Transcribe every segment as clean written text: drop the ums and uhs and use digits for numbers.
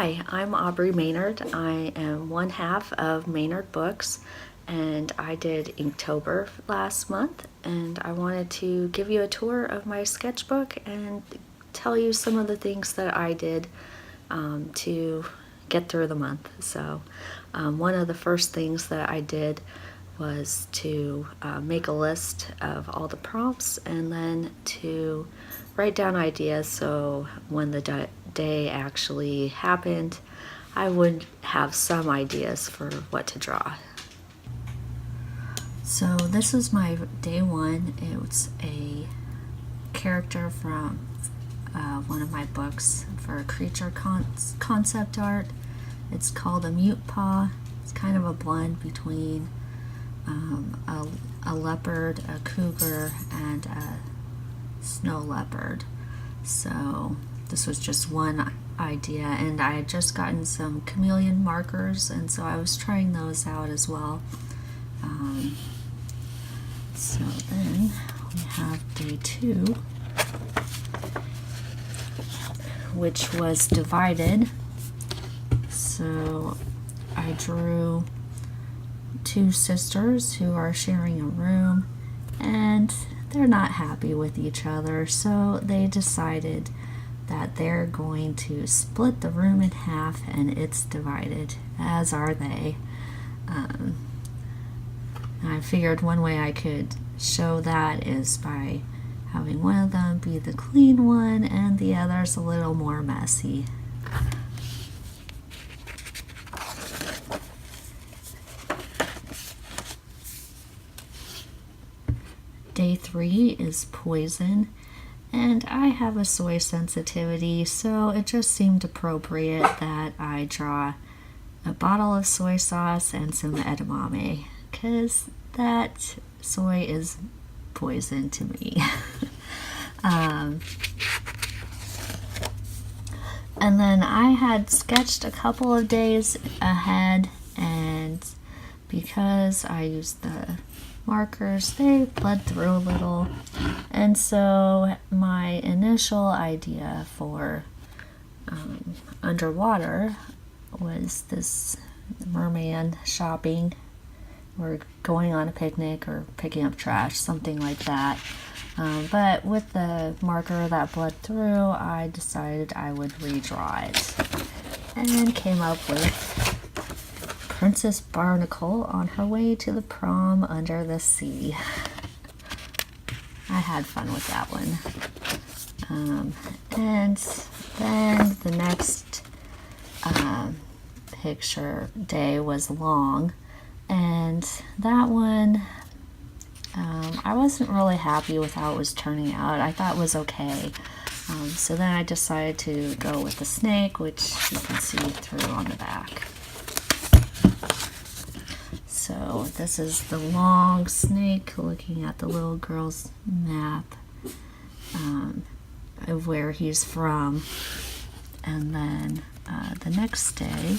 Hi, I'm Aubrey Maynard. I am one half of Maynard Books, and I did Inktober last month, and I wanted to give you a tour of my sketchbook and tell you some of the things that I did to get through the month. So one of the first things that I did was to make a list of all the prompts and then to write down ideas so when the day actually happened, I would have some ideas for what to draw. So this is my day one. It's a character from one of my books for creature concept art. It's called a mute paw. It's kind of a blend between a leopard, a cougar, and a snow leopard. So this was just one idea, and I had just gotten some chameleon markers, and so I was trying those out as well. So then we have day two, which was divided. So I drew two sisters who are sharing a room, and they're not happy with each other, so they decided that they're going to split the room in half, and it's divided, as are they. I figured one way I could show that is by having one of them be the clean one and the other's a little more messy. Day three is poison, and I have a soy sensitivity, so it just seemed appropriate that I draw a bottle of soy sauce and some edamame, because that soy is poison to me. And then I had sketched a couple of days ahead, and because I used the markers, they bled through a little, and so my initial idea for underwater was this merman shopping or going on a picnic or picking up trash, something like that. But with the marker that bled through, I decided I would redraw it and came up with Princess Barnacle on her way to the prom under the sea. I had fun with that one. And then the next picture day was long, and that one I wasn't really happy with how it was turning out. I thought it was okay. So then I decided to go with the snake, which you can see through on the back. So this is the long snake looking at the little girl's map of where he's from. And then the next day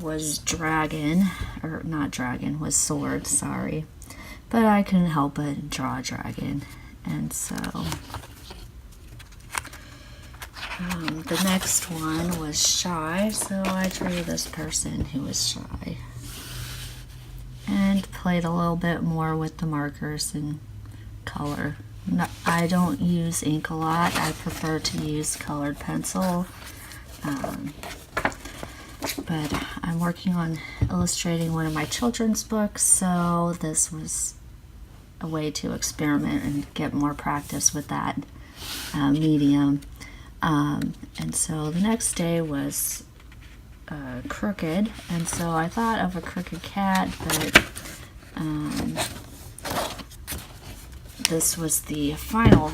was dragon, or not dragon, was sword, sorry. But I couldn't help but draw a dragon. And so the next one was shy, so I drew this person who was shy and played a little bit more with the markers and color. I don't use ink a lot. I prefer to use colored pencil, but I'm working on illustrating one of my children's books, so this was a way to experiment and get more practice with that medium. And so the next day was crooked, and so I thought of a crooked cat, but this was the final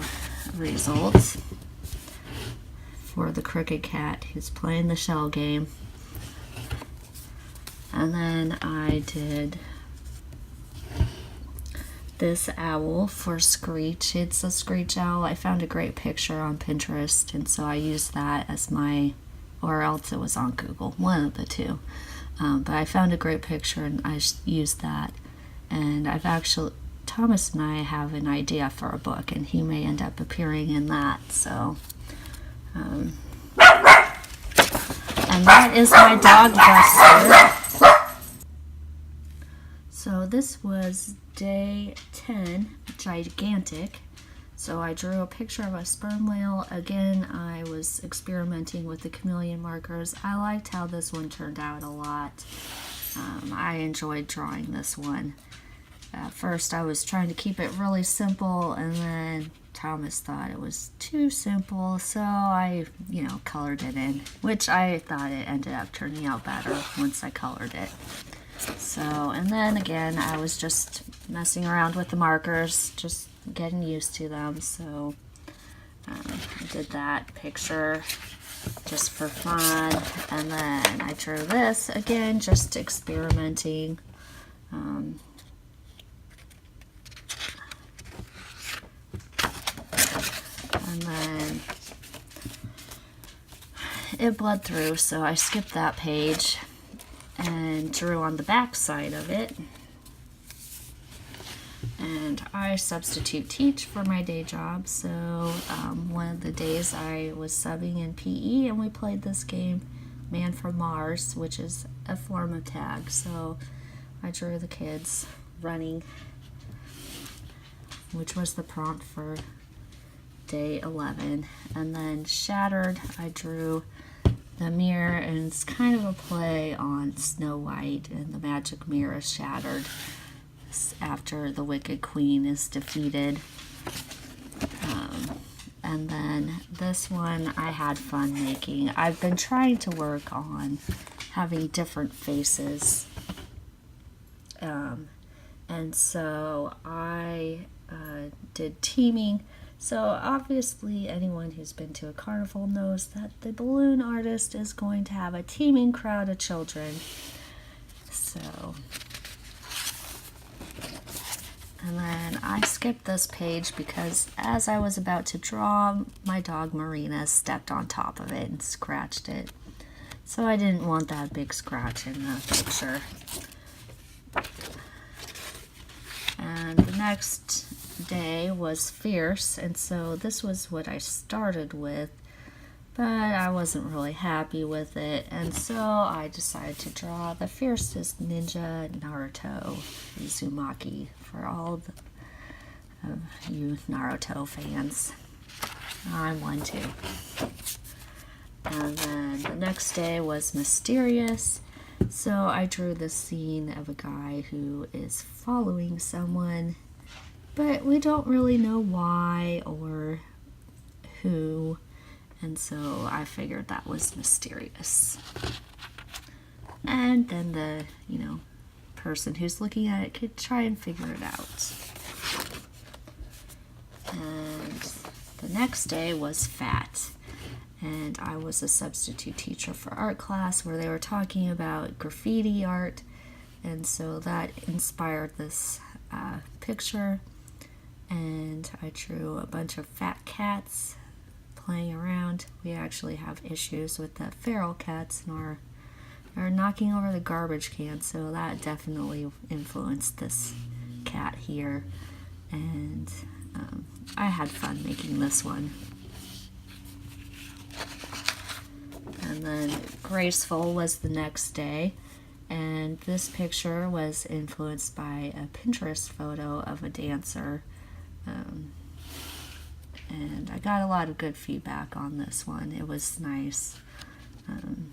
result for the crooked cat who's playing the shell game. And then I did this owl for Screech. It's a screech owl. I found a great picture on Pinterest, and so I used that as my, or else it was on Google, one of the two. But I found a great picture and I used that. And I've actually, Thomas and I have an idea for a book, and he may end up appearing in that. So And that is my dog Buster. So this was day 10, gigantic. So I drew a picture of a sperm whale. Again, I was experimenting with the chameleon markers. I liked how this one turned out a lot. I enjoyed drawing this one. At first I was trying to keep it really simple, and then Thomas thought it was too simple, so I, colored it in, which I thought it ended up turning out better once I colored it. So, and then again, I was just messing around with the markers, just getting used to them, so I did that picture just for fun, and then I drew this, again, just experimenting. And then it bled through, so I skipped that page and drew on the back side of it. And I substitute teach for my day job, so one of the days I was subbing in PE and we played this game, Man from Mars, which is a form of tag. So I drew the kids running, which was the prompt for day 11. And then Shattered, I drew the mirror, and it's kind of a play on Snow White, and the magic mirror is shattered after the Wicked Queen is defeated. And then this one I had fun making. I've been trying to work on having different faces. And so I did teaming. So obviously anyone who's been to a carnival knows that the balloon artist is going to have a teeming crowd of children. So, and then I skipped this page because as I was about to draw, my dog Marina stepped on top of it and scratched it. So I didn't want that big scratch in the picture. And the next day was Fierce, and so this was what I started with, but I wasn't really happy with it, and so I decided to draw the fiercest ninja Naruto Uzumaki for all of you Naruto fans. I'm one too. And then the next day was Mysterious. So I drew this scene of a guy who is following someone, but we don't really know why or who, and so I figured that was mysterious. And then the, person who's looking at it could try and figure it out. And the next day was Fat. And I was a substitute teacher for art class where they were talking about graffiti art, and so that inspired this picture. And I drew a bunch of fat cats playing around. We actually have issues with the feral cats and are knocking over the garbage can, so that definitely influenced this cat here. And I had fun making this one. And then Graceful was the next day, and this picture was influenced by a Pinterest photo of a dancer, and I got a lot of good feedback on this one. It was nice. And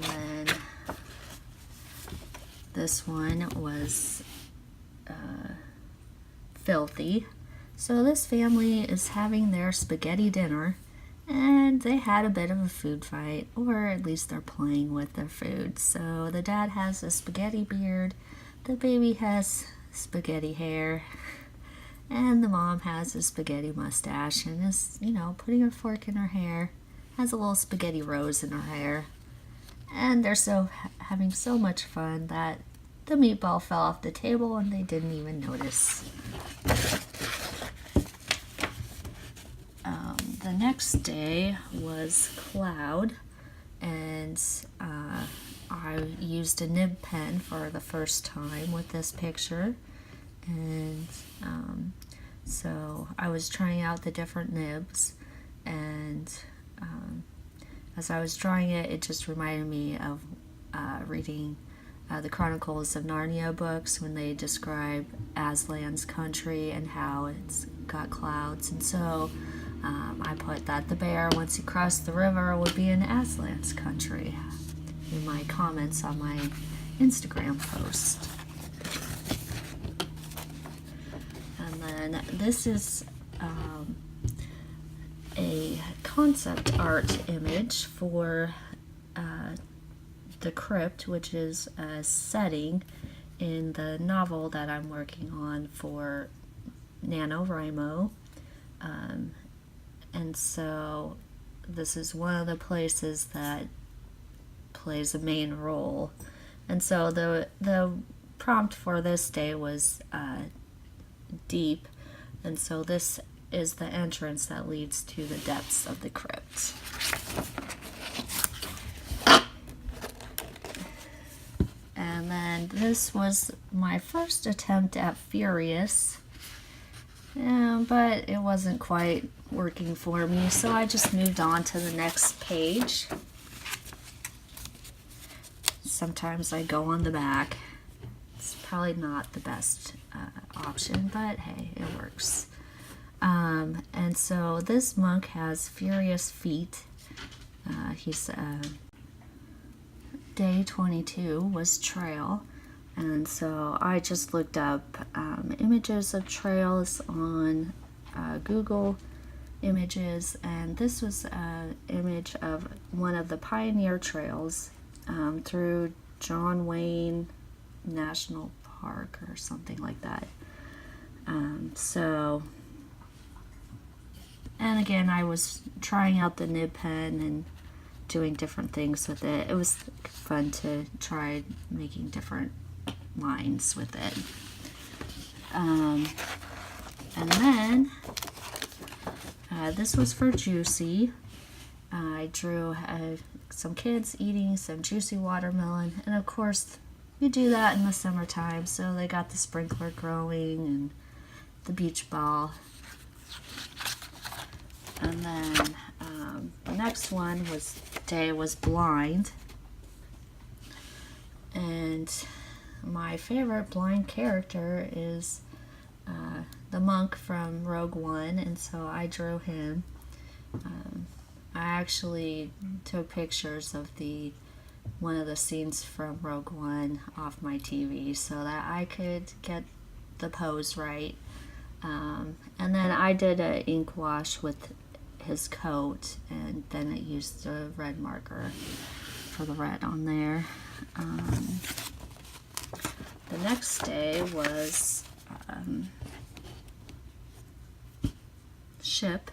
then this one was Filthy. So this family is having their spaghetti dinner, and they had a bit of a food fight, or at least they're playing with their food. So the dad has a spaghetti beard, the baby has spaghetti hair, and the mom has a spaghetti mustache and is, putting her fork in her hair, has a little spaghetti rose in her hair. And they're having so much fun that the meatball fell off the table and they didn't even notice. The next day was Cloud, and I used a nib pen for the first time with this picture, and So I was trying out the different nibs, and as I was drawing it, it just reminded me of reading the Chronicles of Narnia books when they describe Aslan's country and how it's got clouds. And so I put that the bear, once he crossed the river, would be in Aslan's country in my comments on my Instagram post. And then this is a concept art image for the crypt, which is a setting in the novel that I'm working on for NaNoWriMo. And so this is one of the places that plays a main role. And so the prompt for this day was deep, and so this is the entrance that leads to the depths of the crypt. And then this was my first attempt at Furious, but it wasn't quite working for me, so I just moved on to the next page. Sometimes I go on the back. It's probably not the best option, but hey, it works. And so this monk has furious feet. He's day 22 was trail, and so I just looked up images of trails on Google Images, and this was an image of one of the pioneer trails through John Wayne National Park or something like that. And again, I was trying out the nib pen and doing different things with it. It was fun to try making different lines with it. And then this was for Juicy. I drew some kids eating some juicy watermelon, and of course you do that in the summertime, so they got the sprinkler growing and the beach ball. And then the next one was blind, and my favorite blind character is the monk from Rogue One, and so I drew him. I actually took pictures of one of the scenes from Rogue One off my TV so that I could get the pose right. And then I did an ink wash with his coat, and then it used a red marker for the red on there. The next day was ship.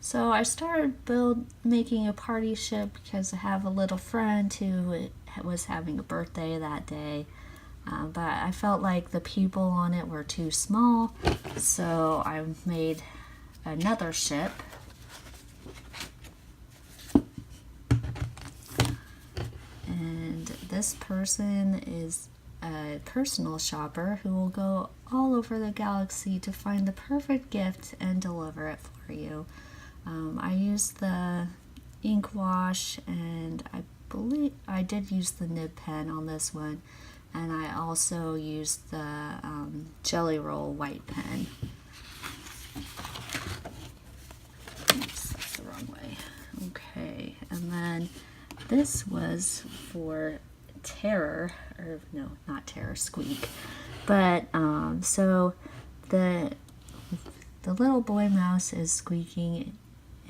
So I started making a party ship because I have a little friend who was having a birthday that day. But I felt like the people on it were too small, so I made another ship. And this person is a personal shopper who will go all over the galaxy to find the perfect gift and deliver it for you. I used the ink wash, and I believe I did use the nib pen on this one, and I also used the Jelly Roll white pen. Oops, that's the wrong way. Okay, and then this was for Terror, or no, not Terror, Squeak. But so the little boy mouse is squeaking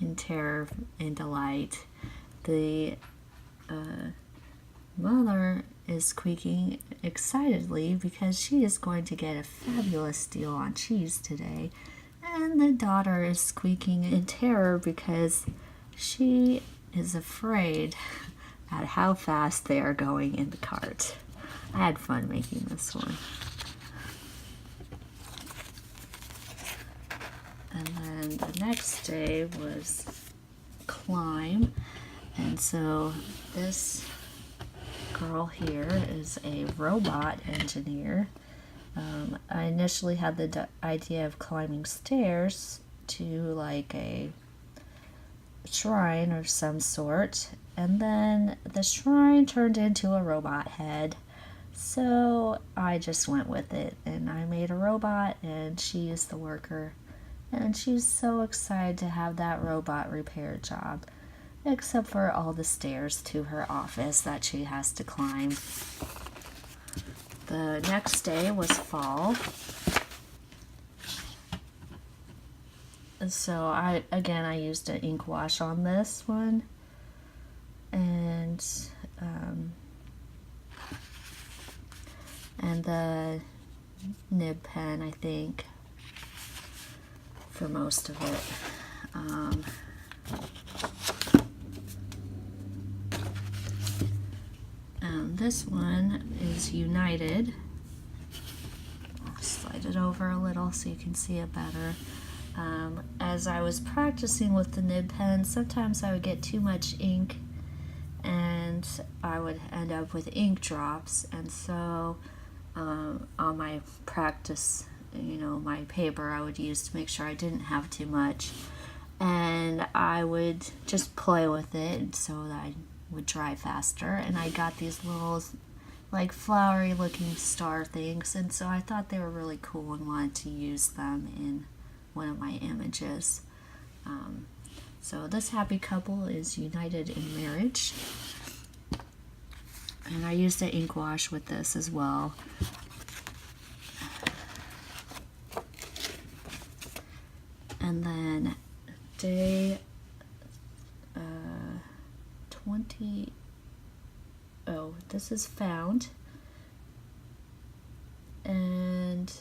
in terror and delight. The mother is squeaking excitedly because she is going to get a fabulous deal on cheese today. And the daughter is squeaking in terror because she is afraid at how fast they are going in the cart. I had fun making this one. And then the next day was climb. And so this girl here is a robot engineer, I initially had the idea of climbing stairs to like a shrine of some sort, and then the shrine turned into a robot head. So I just went with it, and I made a robot, and she is the worker. And she's so excited to have that robot repair job, except for all the stairs to her office that she has to climb. The next day was fall. So I used an ink wash on this one, and the nib pen, I think, for most of it. This one is United. I'll slide it over a little so you can see it better. As I was practicing with the nib pen, sometimes I would get too much ink and I would end up with ink drops, and so on my practice, my paper I would use to make sure I didn't have too much, and I would just play with it so that I would dry faster. And I got these little like flowery looking star things, and so I thought they were really cool and wanted to use them in one of my images. So this happy couple is united in marriage, and I used an ink wash with this as well. And then day 20, oh, this is found, and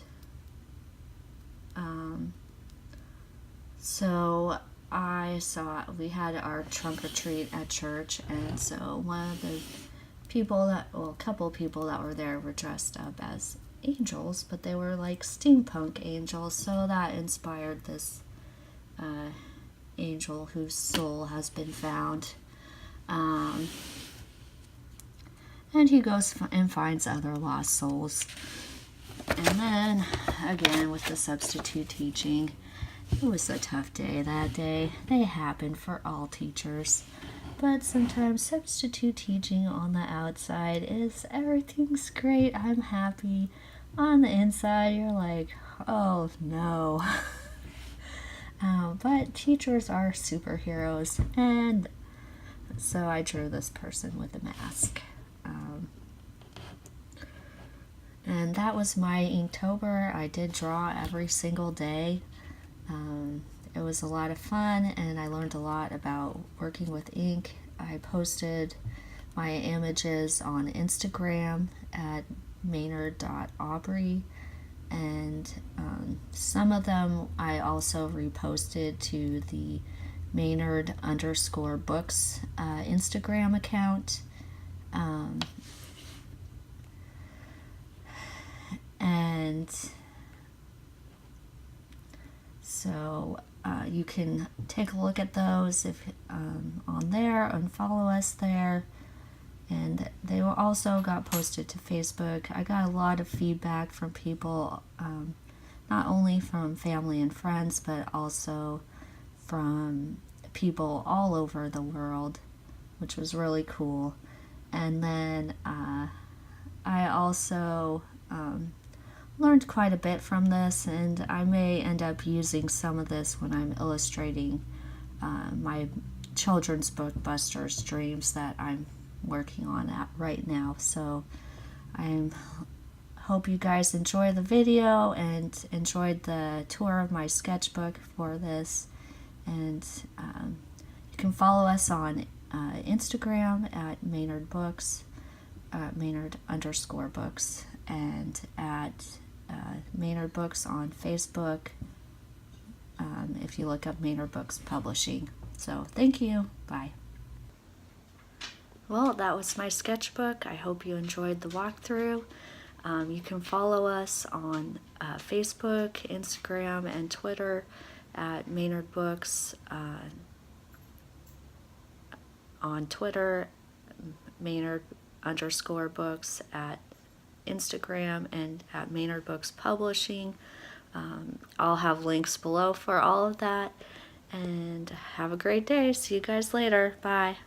so we had our trunk or treat at church, and so one of the a couple of people that were there were dressed up as angels, but they were like steampunk angels, so that inspired this angel whose soul has been found. And he goes and finds other lost souls. And then, again, with the substitute teaching, it was a tough day that day. They happen for all teachers. But sometimes substitute teaching on the outside is everything's great, I'm happy. On the inside, you're like, oh no. But teachers are superheroes, and so I drew this person with a mask. And that was my Inktober. I did draw every single day. It was a lot of fun, and I learned a lot about working with ink. I posted my images on Instagram at maynard.aubrey, and some of them I also reposted to the Maynard_books Instagram account. And so you can take a look at those if on there and follow us there. And they were also got posted to Facebook. I got a lot of feedback from people, not only from family and friends, but also from people all over the world, which was really cool. And then I also learned quite a bit from this, and I may end up using some of this when I'm illustrating my children's book, Buster's Dreams, that I'm working on right now. So I hope you guys enjoy the video and enjoyed the tour of my sketchbook for this. And you can follow us on Instagram at Maynard Books, Maynard_books, and at Maynard Books on Facebook if you look up Maynard Books Publishing. So thank you. Bye. Well, that was my sketchbook. I hope you enjoyed the walkthrough. You can follow us on Facebook, Instagram, and Twitter at Maynard Books. On Twitter, Maynard_books, at Instagram and at Maynard Books Publishing. I'll have links below for all of that. And have a great day. See you guys later. Bye.